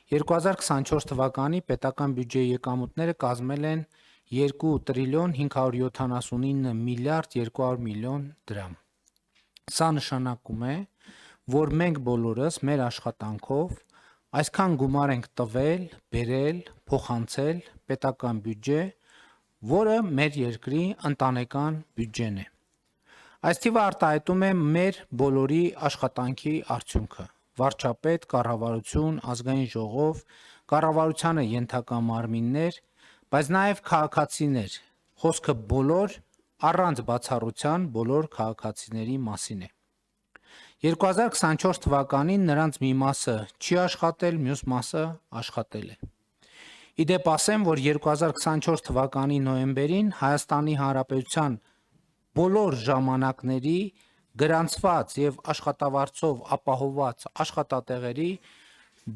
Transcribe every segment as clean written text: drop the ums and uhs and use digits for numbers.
2024 թվականի պետական բյուջեի եկամուտները կազմել են 2 տրիլիոն 579 միլիարդ 200 միլիոն դրամ։ Սա նշանակում է, որ մենք բոլորս մեր աշխատանքով այսքան գումար ենք տվել, բերել, փոխանցել պետական բյուջե, որը մեր երկրի ընտանեկան բյուջեն է։ Այս թիվը արտահայտում է մեր բոլորի աշխատանքի արդյունքը։ Վարչապետ, կառավարություն, ազգային ժողով, կառավարությանը ենթակա մարմիններ, բայց նաև քաղաքացիներ, խոսքը բոլոր, առանց բացառության բոլոր քաղաքացիների մասին է։ 2024 թվականին նրանց մի մասը չի աշխատել, մյուս մասը աշխատել է։ Իդեպ ասեմ, որ 2024 թվականի նոյեմբերին Հայաստանի Հանրապետության բոլոր ժամանակների գրանցված եւ աշխատավարձով ապահովված աշխատատեղերի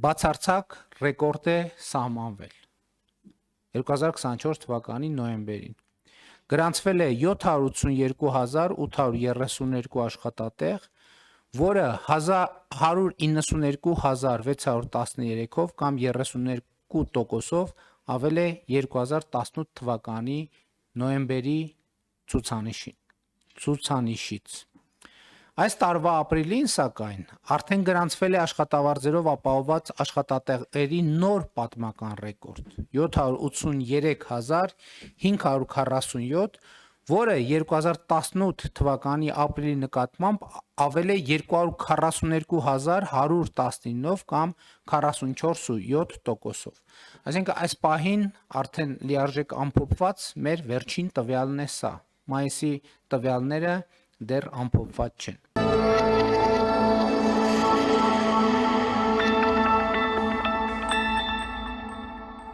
բացարձակ ռեկորդ է սահմանվել։ 2024 թվականի նոյեմբերին գրանցվել է 782,832 աշխատատեղ, որը 192,613-ով կամ 32%-ով ավել է 2018 թվականի նոյեմբերի ցուցանիշից։ Այս տարվա ապրիլին, սակայն, արդեն գրանցվել է աշխատավարձերով ապահովված աշխատատեղերի նոր պատմական ռեկորդ՝ 783,547, որը 2018 թվականի ապրիլի նկատմամբ ավել է 242,119-ով կամ 44.7%-ով։ Այսինքն այս պահին արդեն լիարժեք ամփոփված մեր վերջին տվյալն է սա։ Մայիսի տվյալները դեռ ամփոփված չեն։